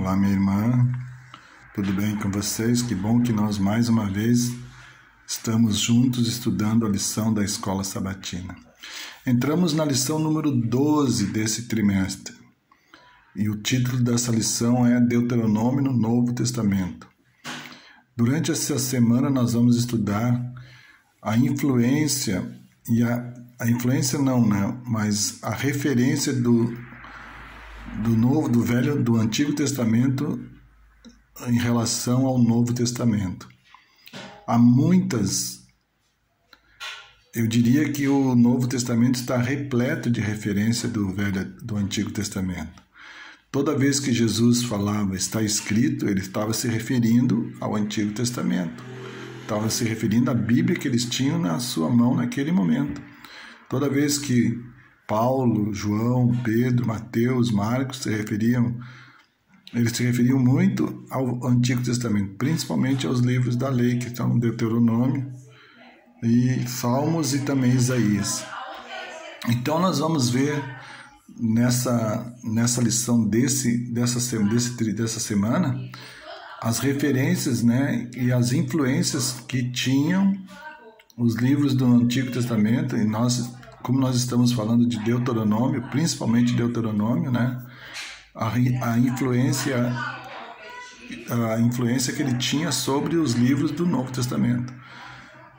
Olá, minha irmã, tudo bem com vocês? Que bom que nós mais uma vez estamos juntos estudando a lição da Escola Sabatina. Entramos na lição número 12 desse trimestre e o título dessa lição é Deuteronômio no Novo Testamento. Durante essa semana nós vamos estudar a influência e a influência não, né? Mas a referência do Antigo Testamento em relação ao Novo Testamento. Há muitas, eu diria que o Novo Testamento está repleto de referência do Antigo Testamento. Toda vez que Jesus falava está escrito, ele estava se referindo ao Antigo Testamento. Estava se referindo à Bíblia que eles tinham na sua mão naquele momento. Toda vez que Paulo, João, Pedro, Mateus, Marcos eles se referiam muito ao Antigo Testamento, principalmente aos livros da lei, que estão no Deuteronômio, e Salmos e também Isaías. Então nós vamos ver nessa lição dessa semana as referências, né, e as influências que tinham os livros do Antigo Testamento, e como nós estamos falando de Deuteronômio, principalmente Deuteronômio, né, a influência que ele tinha sobre os livros do Novo Testamento.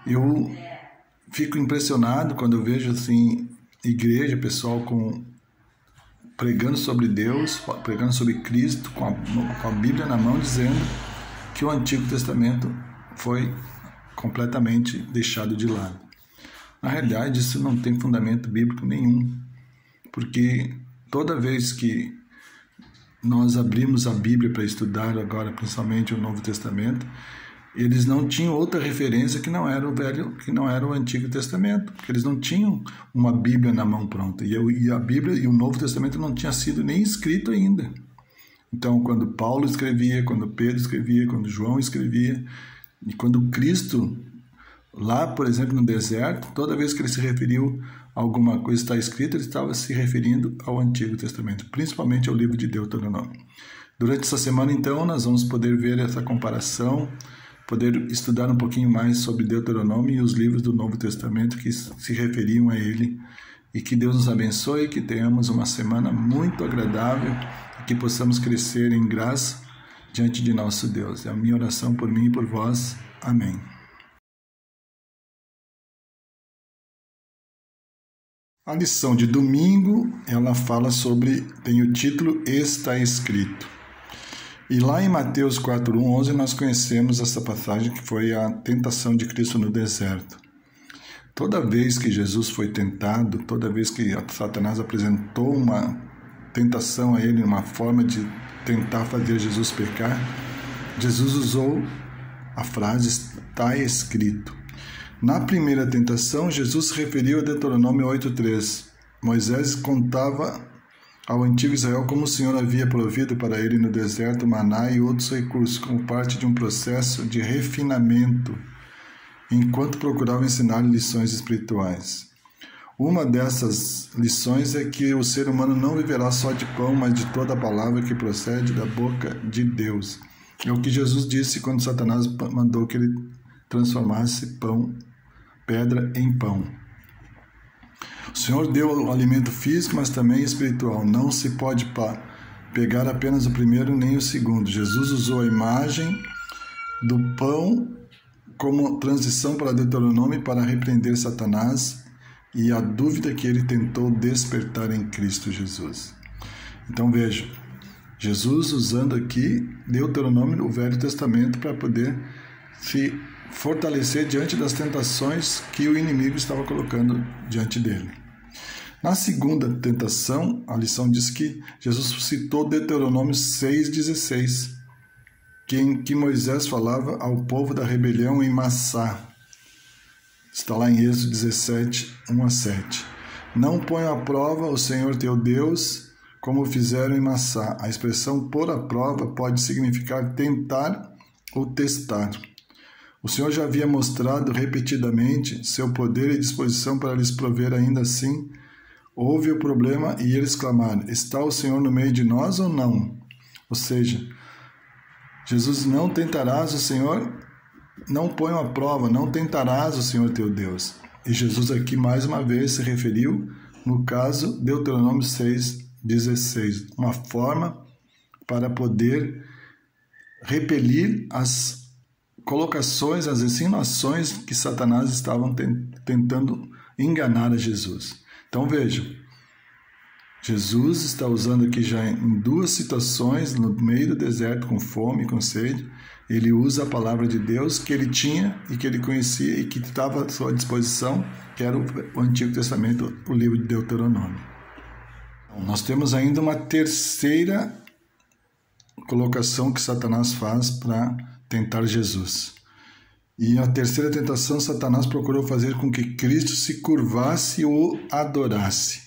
Eu fico impressionado quando eu vejo assim igreja, pessoal pregando sobre Deus, pregando sobre Cristo, com a Bíblia na mão, dizendo que o Antigo Testamento foi completamente deixado de lado. Na realidade, isso não tem fundamento bíblico nenhum, porque toda vez que nós abrimos a Bíblia para estudar agora, principalmente o Novo Testamento, eles não tinham outra referência que não era o Antigo Testamento, porque eles não tinham uma Bíblia na mão pronta, e a Bíblia e o Novo Testamento não tinha sido nem escrito ainda. Então, quando Paulo escrevia, quando Pedro escrevia, quando João escrevia, e quando Cristo, lá, por exemplo, no deserto, toda vez que ele se referiu a alguma coisa que está escrita, ele estava se referindo ao Antigo Testamento, principalmente ao livro de Deuteronômio. Durante essa semana, então, nós vamos poder ver essa comparação, poder estudar um pouquinho mais sobre Deuteronômio e os livros do Novo Testamento que se referiam a ele. E que Deus nos abençoe e que tenhamos uma semana muito agradável e que possamos crescer em graça diante de nosso Deus. É a minha oração por mim e por vós. Amém. A lição de domingo, ela fala tem o título Está Escrito. E lá em Mateus 4:11 nós conhecemos essa passagem que foi a tentação de Cristo no deserto. Toda vez que Jesus foi tentado, toda vez que Satanás apresentou uma tentação a ele, uma forma de tentar fazer Jesus pecar, Jesus usou a frase está escrito. Na primeira tentação, Jesus se referiu a Deuteronômio 8:3. Moisés contava ao antigo Israel como o Senhor havia provido para ele no deserto maná e outros recursos, como parte de um processo de refinamento, enquanto procurava ensinar lições espirituais. Uma dessas lições é que o ser humano não viverá só de pão, mas de toda a palavra que procede da boca de Deus. É o que Jesus disse quando Satanás mandou que ele transformasse pedra em pão. O Senhor deu o alimento físico, mas também espiritual. Não se pode pegar apenas o primeiro nem o segundo. Jesus usou a imagem do pão como transição para Deuteronômio para repreender Satanás e a dúvida que ele tentou despertar em Cristo Jesus. Então veja, Jesus usando aqui Deuteronômio, o Velho Testamento, para poder se fortalecer diante das tentações que o inimigo estava colocando diante dele. Na segunda tentação, a lição diz que Jesus citou Deuteronômio 6,16, em que Moisés falava ao povo da rebelião em Massá. Está lá em Êxodo 17, 1-7. Não ponha à prova o Senhor teu Deus, como fizeram em Massá. A expressão pôr à prova pode significar tentar ou testar. O Senhor já havia mostrado repetidamente seu poder e disposição para lhes prover. Ainda assim, houve o problema e eles clamaram: está o Senhor no meio de nós ou não? Ou seja, Jesus não tentarás o Senhor, não põe à prova, não tentarás o Senhor teu Deus. E Jesus aqui mais uma vez se referiu, no caso, Deuteronômio 6,16, uma forma para poder repelir as colocações, as insinuações que Satanás estavam tentando enganar a Jesus. Então vejam, Jesus está usando aqui já em duas situações, no meio do deserto, com fome e com sede, ele usa a palavra de Deus que ele tinha e que ele conhecia e que estava à sua disposição, que era o Antigo Testamento, o livro de Deuteronômio. Nós temos ainda uma terceira colocação que Satanás faz para tentar Jesus. E a terceira tentação, Satanás procurou fazer com que Cristo se curvasse ou adorasse.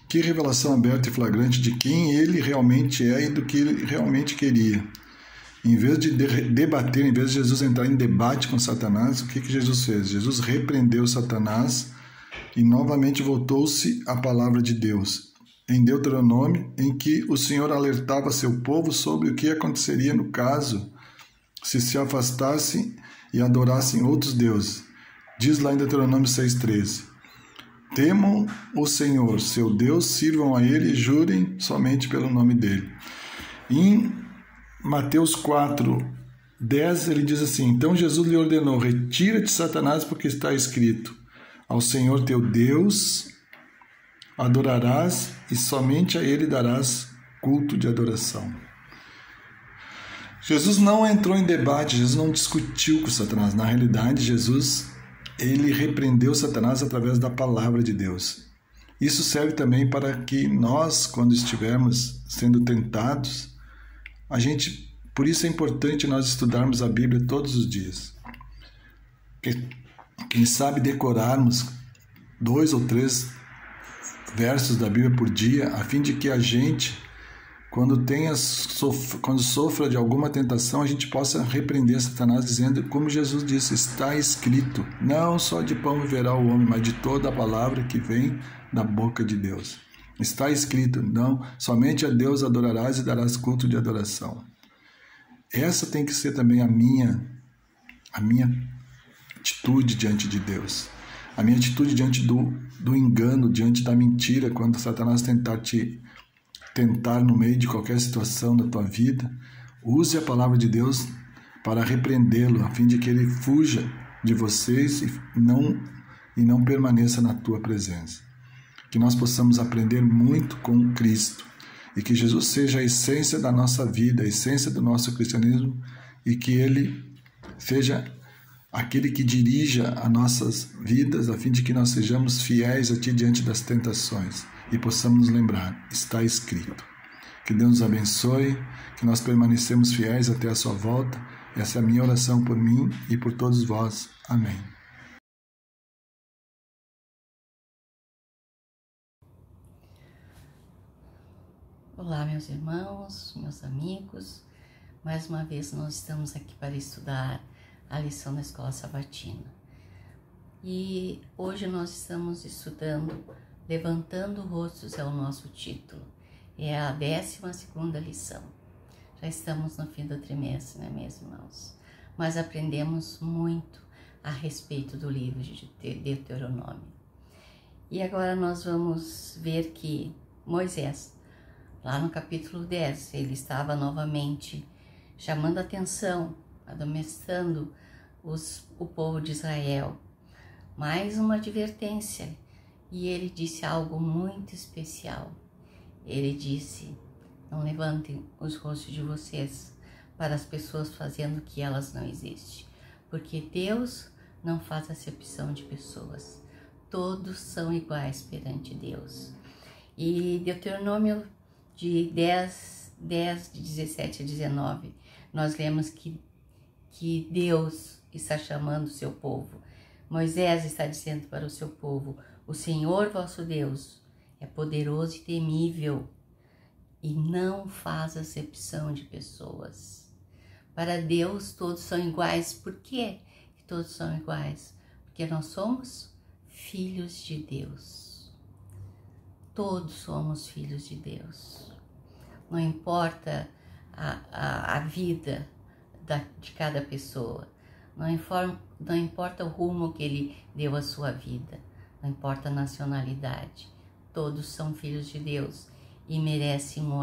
Que revelação aberta e flagrante de quem ele realmente é e do que ele realmente queria. Em vez de debater, em vez de Jesus entrar em debate com Satanás, o que Jesus fez? Jesus repreendeu Satanás e novamente voltou-se à palavra de Deus, em Deuteronômio, em que o Senhor alertava seu povo sobre o que aconteceria no caso se afastassem e adorassem outros deuses. Diz lá em Deuteronômio 6,13: temam o Senhor, seu Deus, sirvam a Ele e jurem somente pelo nome dEle. Em Mateus 4:10, ele diz assim: então Jesus lhe ordenou, retira-te, Satanás, porque está escrito, ao Senhor teu Deus adorarás e somente a Ele darás culto de adoração. Jesus não entrou em debate, Jesus não discutiu com Satanás. Na realidade, Jesus, ele repreendeu Satanás através da palavra de Deus. Isso serve também para que nós, quando estivermos sendo tentados, por isso é importante nós estudarmos a Bíblia todos os dias. Quem sabe decorarmos 2 ou 3 versos da Bíblia por dia, a fim de que a gente, quando sofra de alguma tentação, a gente possa repreender Satanás dizendo, como Jesus disse, está escrito, não só de pão viverá o homem, mas de toda a palavra que vem da boca de Deus. Está escrito, não, somente a Deus adorarás e darás culto de adoração. Essa tem que ser também a minha atitude diante de Deus. A minha atitude diante do engano, diante da mentira, quando Satanás tentar no meio de qualquer situação da tua vida, use a palavra de Deus para repreendê-lo, a fim de que ele fuja de vocês e não permaneça na tua presença. Que nós possamos aprender muito com Cristo e que Jesus seja a essência da nossa vida, a essência do nosso cristianismo e que Ele seja aquele que dirija as nossas vidas, a fim de que nós sejamos fiéis a Ti diante das tentações e possamos nos lembrar, está escrito. Que Deus nos abençoe, que nós permanecemos fiéis até a sua volta. Essa é a minha oração por mim e por todos vós. Amém. Olá, meus irmãos, meus amigos. Mais uma vez nós estamos aqui para estudar a lição da Escola Sabatina. E hoje nós estamos estudando Levantando Rostos, é o nosso título. É a 12ª lição. Já estamos no fim do trimestre, não é mesmo, irmãos? Mas aprendemos muito a respeito do livro de Deuteronômio. E agora nós vamos ver que Moisés, lá no capítulo 10, ele estava novamente chamando a atenção, admoestando o povo de Israel. Mais uma advertência. E ele disse algo muito especial. Ele disse, não levantem os rostos de vocês para as pessoas fazendo que elas não existem. Porque Deus não faz acepção de pessoas. Todos são iguais perante Deus. E Deuteronômio de 10, de 17 a 19, nós lemos que Deus está chamando o seu povo. Moisés está dizendo para o seu povo, o Senhor vosso Deus é poderoso e temível e não faz acepção de pessoas. Para Deus todos são iguais. Por quê que todos são iguais? Porque nós somos filhos de Deus. Todos somos filhos de Deus. não importa a vida de cada pessoa, não importa o rumo que ele deu à sua vida, não importa a nacionalidade, todos são filhos de Deus e merecem um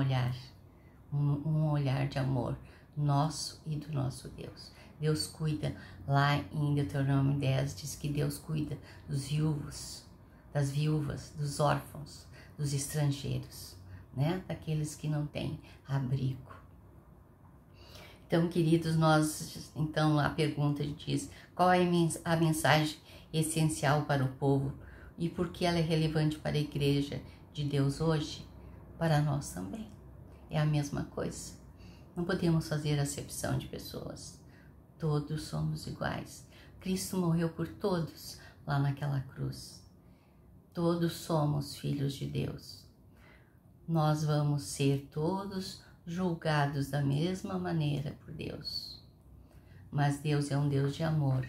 olhar de amor nosso e do nosso Deus. Deus cuida, lá em Deuteronômio 10 diz que Deus cuida dos viúvos, das viúvas, dos órfãos, dos estrangeiros, né? Daqueles que não têm abrigo. Então, queridos, então a pergunta diz: qual é a mensagem essencial para o povo e por que ela é relevante para a igreja de Deus hoje? Para nós também. É a mesma coisa. Não podemos fazer acepção de pessoas. Todos somos iguais. Cristo morreu por todos lá naquela cruz. Todos somos filhos de Deus. Nós vamos ser todos julgados da mesma maneira por Deus. Mas Deus é um Deus de amor,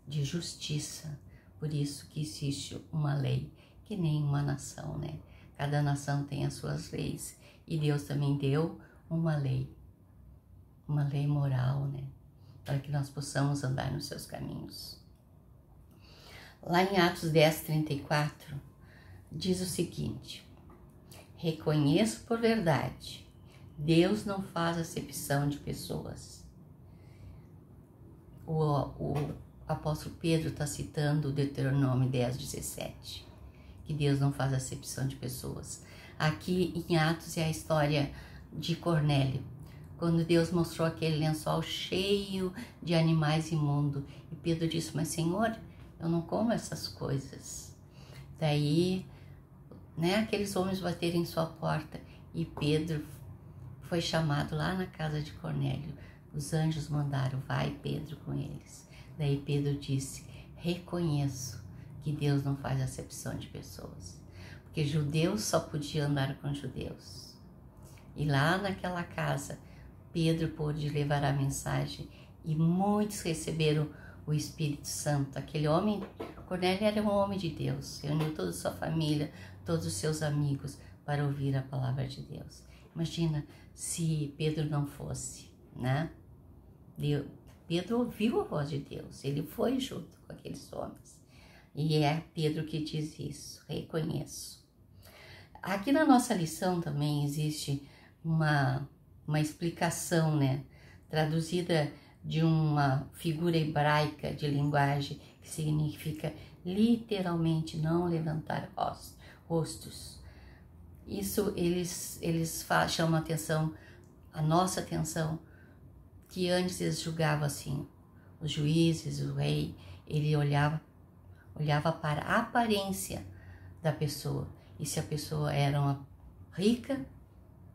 de justiça. Por isso que existe uma lei, que nem uma nação, né? Cada nação tem as suas leis. E Deus também deu uma lei moral, né? Para que nós possamos andar nos seus caminhos. Lá em Atos 10:34, diz o seguinte: reconheço por verdade, Deus não faz acepção de pessoas. O apóstolo Pedro está citando o Deuteronômio 10:17, que Deus não faz acepção de pessoas. Aqui em Atos é a história de Cornélio, quando Deus mostrou aquele lençol cheio de animais imundos. E Pedro disse: mas Senhor, eu não como essas coisas. Daí, né, aqueles homens bateram em sua porta e Pedro foi chamado lá na casa de Cornélio. Os anjos mandaram: vai Pedro com eles. Daí Pedro disse: reconheço que Deus não faz acepção de pessoas, porque judeus só podiam andar com judeus. E lá naquela casa, Pedro pôde levar a mensagem e muitos receberam o Espírito Santo. Aquele homem, Cornélio, era um homem de Deus, reuniu toda a sua família, todos os seus amigos para ouvir a palavra de Deus. Imagina se Pedro não fosse, né? Pedro ouviu a voz de Deus, ele foi junto com aqueles homens. E é Pedro que diz isso: reconheço. Aqui na nossa lição também existe uma explicação, né, traduzida de uma figura hebraica de linguagem que significa literalmente não levantar rostos. Isso eles chamam a nossa atenção, que antes eles julgavam assim, os juízes, o rei, ele olhava para a aparência da pessoa, e se a pessoa era uma rica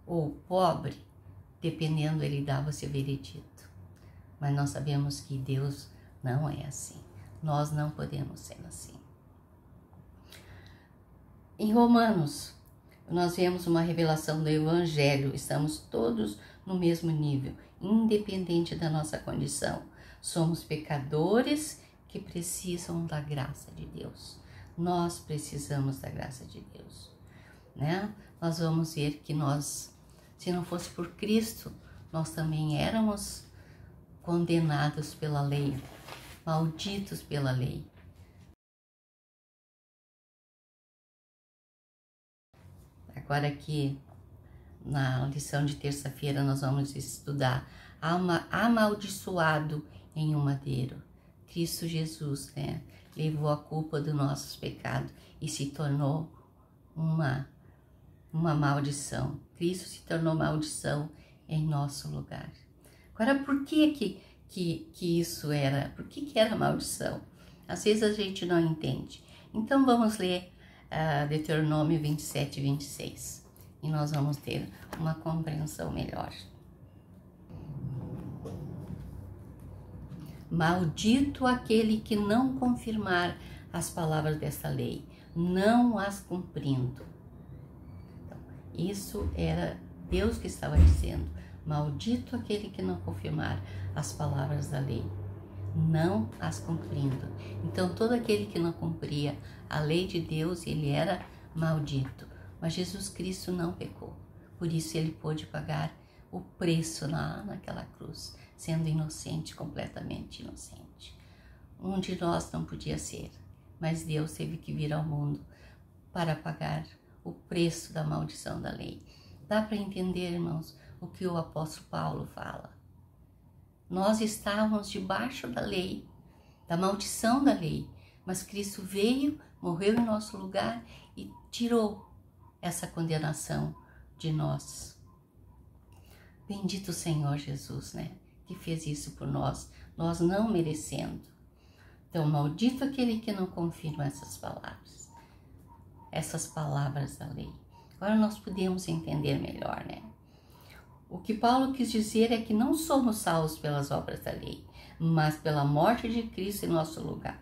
ou pobre, dependendo, ele dava seu veredito. Mas nós sabemos que Deus não é assim. Nós não podemos ser assim. Em Romanos, nós vemos uma revelação do Evangelho. Estamos todos no mesmo nível, independente da nossa condição. Somos pecadores que precisam da graça de Deus. Nós precisamos da graça de Deus, né? Nós vamos ver que se não fosse por Cristo, nós também éramos condenados pela lei, malditos pela lei. Agora aqui, na lição de terça-feira, nós vamos estudar amaldiçoado em um madeiro. Cristo Jesus, né, levou a culpa dos nossos pecados e se tornou uma maldição. Cristo se tornou maldição em nosso lugar. Agora, por que isso era? Por que era maldição? Às vezes a gente não entende. Então vamos ler Deuteronômio 27:26 e nós vamos ter uma compreensão melhor. Maldito aquele que não confirmar as palavras desta lei, não as cumprindo. Então, isso era Deus que estava dizendo: maldito aquele que não confirmar as palavras da lei, não as cumprindo. Então, todo aquele que não cumpria a lei de Deus, ele era maldito. Mas Jesus Cristo não pecou. Por isso ele pôde pagar o preço naquela cruz, sendo inocente, completamente inocente. Um de nós não podia ser, mas Deus teve que vir ao mundo para pagar o preço da maldição da lei. Dá para entender, irmãos, o que o apóstolo Paulo fala. Nós estávamos debaixo da lei, da maldição da lei, mas Cristo veio, morreu em nosso lugar e tirou essa condenação de nós. Bendito o Senhor Jesus, né? Que fez isso por nós, nós não merecendo. Então, maldito aquele que não confirma essas palavras da lei. Agora nós podemos entender melhor, né? O que Paulo quis dizer é que não somos salvos pelas obras da lei, mas pela morte de Cristo em nosso lugar,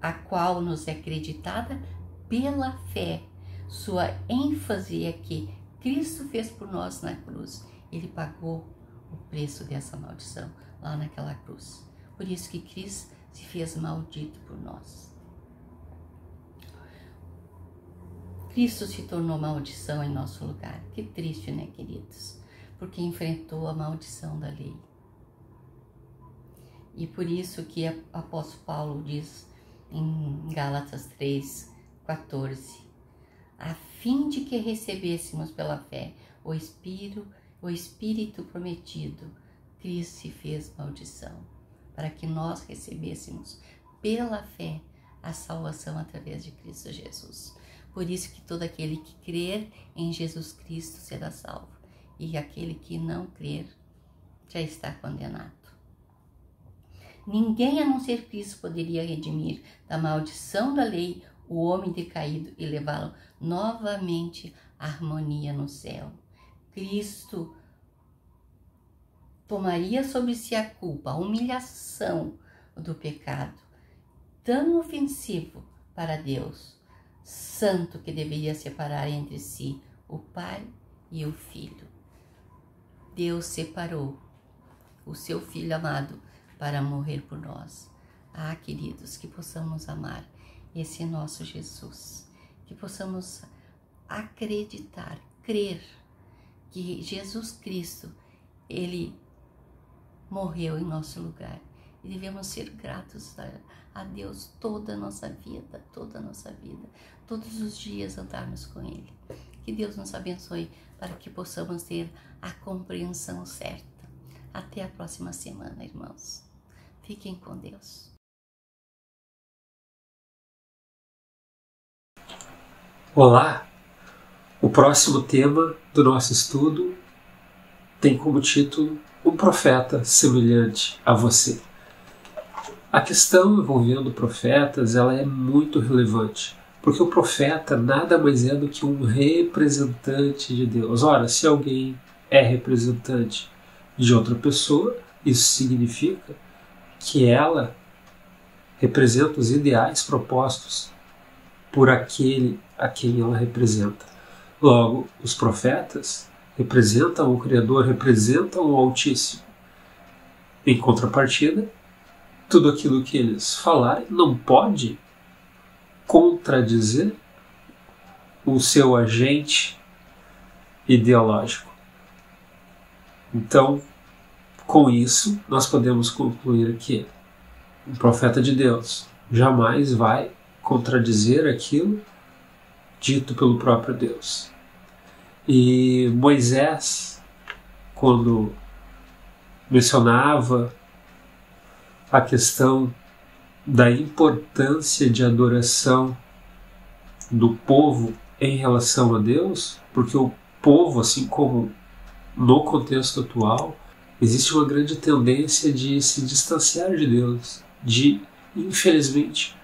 a qual nos é acreditada pela fé. Sua ênfase é que Cristo fez por nós na cruz. Ele pagou o preço dessa maldição lá naquela cruz. Por isso que Cristo se fez maldito por nós. Cristo se tornou maldição em nosso lugar. Que triste, né, queridos? Porque enfrentou a maldição da lei. E por isso que o apóstolo Paulo diz em Gálatas 3:14, a fim de que recebêssemos pela fé o Espírito prometido, Cristo se fez maldição, para que nós recebêssemos pela fé a salvação através de Cristo Jesus. Por isso que todo aquele que crer em Jesus Cristo será salvo, e aquele que não crer já está condenado. Ninguém a não ser Cristo poderia redimir da maldição da lei o homem decaído e levá-lo novamente à harmonia no céu. Cristo tomaria sobre si a culpa, a humilhação do pecado, tão ofensivo para Deus, santo, que deveria separar entre si o Pai e o Filho. Deus separou o seu Filho amado para morrer por nós. Ah, queridos, que possamos amar esse nosso Jesus, que possamos acreditar, crer que Jesus Cristo, Ele morreu em nosso lugar. E devemos ser gratos a Deus toda a nossa vida, todos os dias andarmos com Ele. Que Deus nos abençoe para que possamos ter a compreensão certa. Até a próxima semana, irmãos. Fiquem com Deus. Olá! O próximo tema do nosso estudo tem como título Um profeta semelhante a você. A questão envolvendo profetas, ela é muito relevante, porque o profeta nada mais é do que um representante de Deus. Ora, se alguém é representante de outra pessoa, isso significa que ela representa os ideais propostos por aquele a quem ela representa. Logo, os profetas representam o Criador, representam o Altíssimo. Em contrapartida, tudo aquilo que eles falarem não pode contradizer o seu agente ideológico. Então, com isso, nós podemos concluir que um profeta de Deus jamais vai contradizer aquilo dito pelo próprio Deus. E Moisés, quando mencionava a questão da importância de adoração do povo em relação a Deus, porque o povo, assim como no contexto atual, existe uma grande tendência de se distanciar de Deus, de, infelizmente,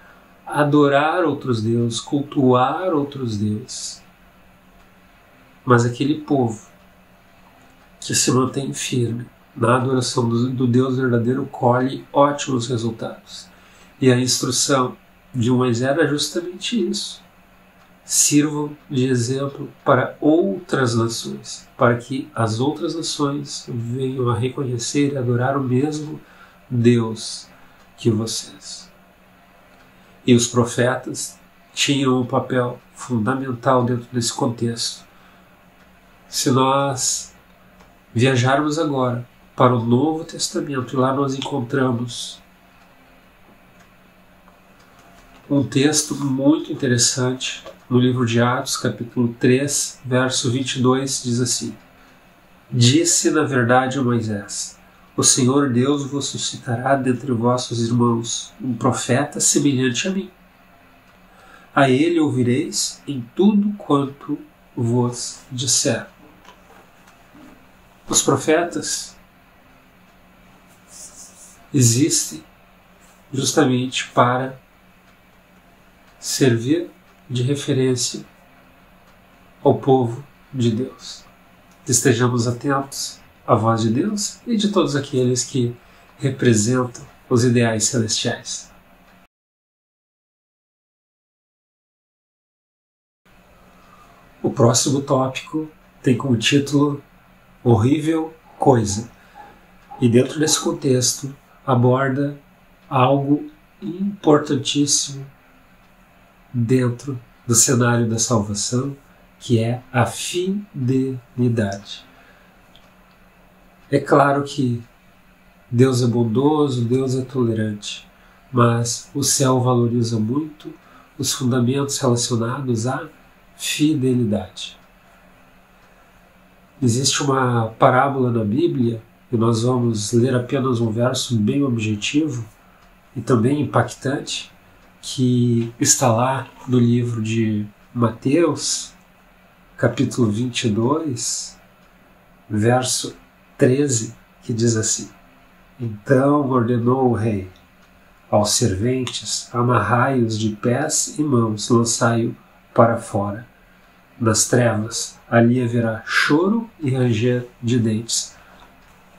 adorar outros deuses, cultuar outros deuses. Mas aquele povo que se mantém firme na adoração do Deus verdadeiro colhe ótimos resultados. E a instrução de Moisés era justamente isso. Sirvam de exemplo para outras nações, para que as outras nações venham a reconhecer e adorar o mesmo Deus que vocês. E os profetas tinham um papel fundamental dentro desse contexto. se nós viajarmos agora para o Novo Testamento, e lá nós encontramos um texto muito interessante no livro de Atos, capítulo 3, verso 22, diz assim: Disse na verdade a Moisés: O Senhor Deus vos suscitará dentre vossos irmãos um profeta semelhante a mim. A ele ouvireis em tudo quanto vos disser. Os profetas existem justamente para servir de referência ao povo de Deus. Estejamos atentos à voz de Deus e de todos aqueles que representam os ideais celestiais. O próximo tópico tem como título Horrível Coisa, e dentro desse contexto aborda algo importantíssimo dentro do cenário da salvação, que é a fidelidade. É claro que Deus é bondoso, Deus é tolerante, mas o céu valoriza muito os fundamentos relacionados à fidelidade. Existe uma parábola na Bíblia, e nós vamos ler apenas um verso bem objetivo e também impactante, que está lá no livro de Mateus, capítulo 22, verso 13, que diz assim: Então ordenou o rei aos serventes: amarrai-os de pés e mãos, lançai-o para fora, nas trevas. Ali haverá choro e ranger de dentes.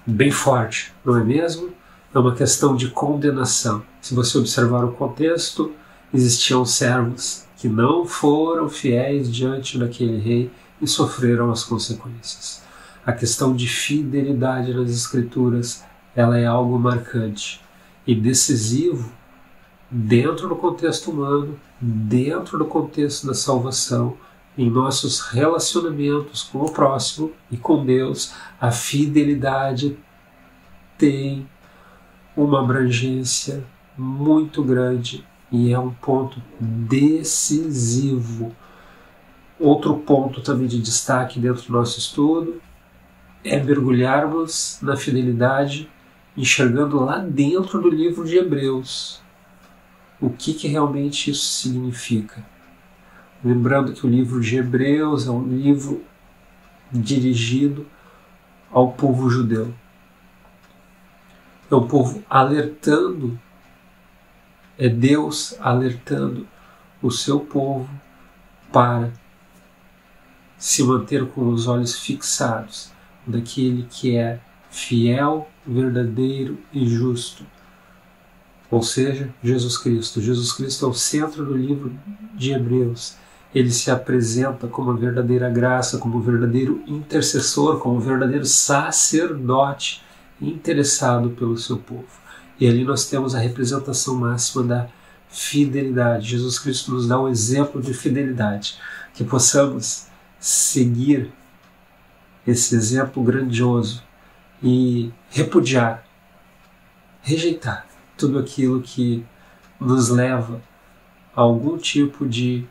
Bem forte, não é mesmo? É uma questão de condenação. Se você observar o contexto, existiam servos que não foram fiéis diante daquele rei e sofreram as consequências. A questão de fidelidade nas Escrituras, ela é algo marcante e decisivo dentro do contexto humano, dentro do contexto da salvação, em nossos relacionamentos com o próximo e com Deus. A fidelidade tem uma abrangência muito grande e é um ponto decisivo. Outro ponto também de destaque dentro do nosso estudo é mergulharmos na fidelidade, enxergando lá dentro do livro de Hebreus o que realmente isso significa. Lembrando que o livro de Hebreus é um livro dirigido ao povo judeu. É um povo alertando, é Deus alertando o seu povo para se manter com os olhos fixados naquele que é fiel, verdadeiro e justo. Ou seja, Jesus Cristo. Jesus Cristo é o centro do livro de Hebreus. Ele se apresenta como a verdadeira graça, como o verdadeiro intercessor, como o verdadeiro sacerdote interessado pelo seu povo. E ali nós temos a representação máxima da fidelidade. Jesus Cristo nos dá um exemplo de fidelidade, que possamos seguir esse exemplo grandioso e repudiar, rejeitar tudo aquilo que nos leva a algum tipo de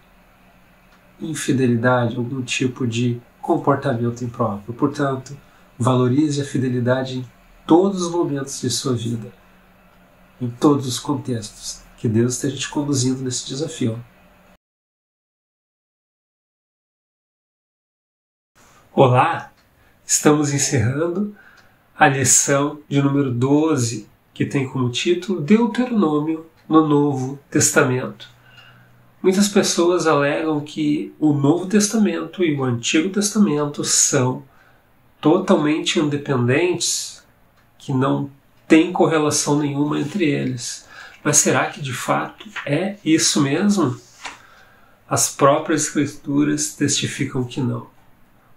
infidelidade, algum tipo de comportamento impróprio. Portanto, valorize a fidelidade em todos os momentos de sua vida, em todos os contextos. Que Deus esteja te conduzindo nesse desafio. Olá! Estamos encerrando a lição de número 12, que tem como título Deuteronômio no Novo Testamento. Muitas pessoas alegam que o Novo Testamento e o Antigo Testamento são totalmente independentes, que não tem correlação nenhuma entre eles. Mas será que de fato é isso mesmo? As próprias Escrituras testificam que não.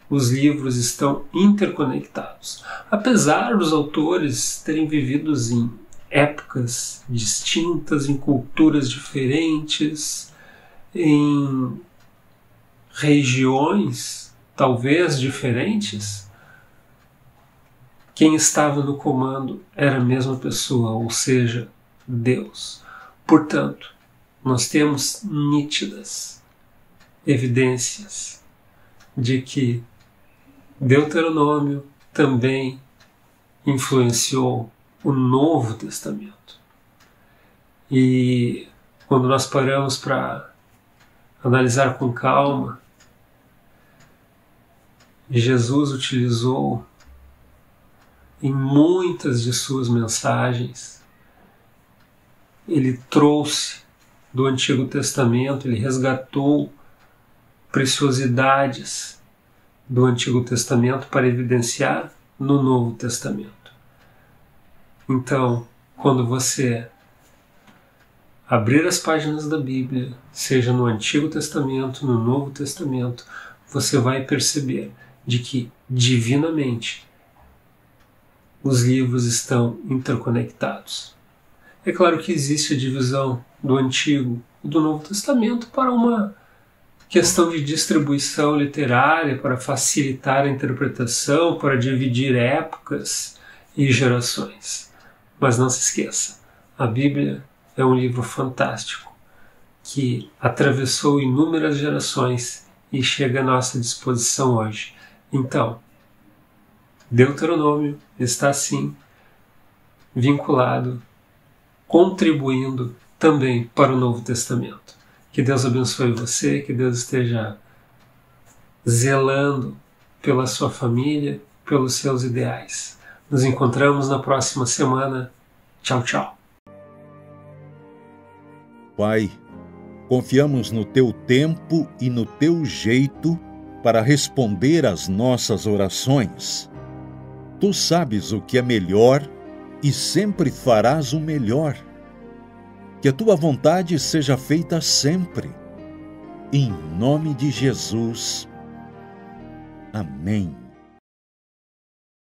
Os livros estão interconectados. Apesar dos autores terem vivido em épocas distintas, em culturas diferentes, em regiões talvez diferentes, quem estava no comando era a mesma pessoa, ou seja, Deus. Portanto, nós temos nítidas evidências de que Deuteronômio também influenciou o Novo Testamento. E quando nós paramos para analisar com calma, Jesus utilizou em muitas de suas mensagens, ele trouxe do Antigo Testamento, ele resgatou preciosidades do Antigo Testamento para evidenciar no Novo Testamento. Então, quando você abrir as páginas da Bíblia, seja no Antigo Testamento, no Novo Testamento, você vai perceber de que, divinamente, os livros estão interconectados. É claro que existe a divisão do Antigo e do Novo Testamento para uma questão de distribuição literária, para facilitar a interpretação, para dividir épocas e gerações. Mas não se esqueça, a Bíblia é um livro fantástico que atravessou inúmeras gerações e chega à nossa disposição hoje. Então, Deuteronômio está sim vinculado, contribuindo também para o Novo Testamento. Que Deus abençoe você, que Deus esteja zelando pela sua família, pelos seus ideais. Nos encontramos na próxima semana. Tchau, tchau. Pai, confiamos no Teu tempo e no Teu jeito para responder às nossas orações. Tu sabes o que é melhor e sempre farás o melhor. Que a Tua vontade seja feita sempre. Em nome de Jesus. Amém.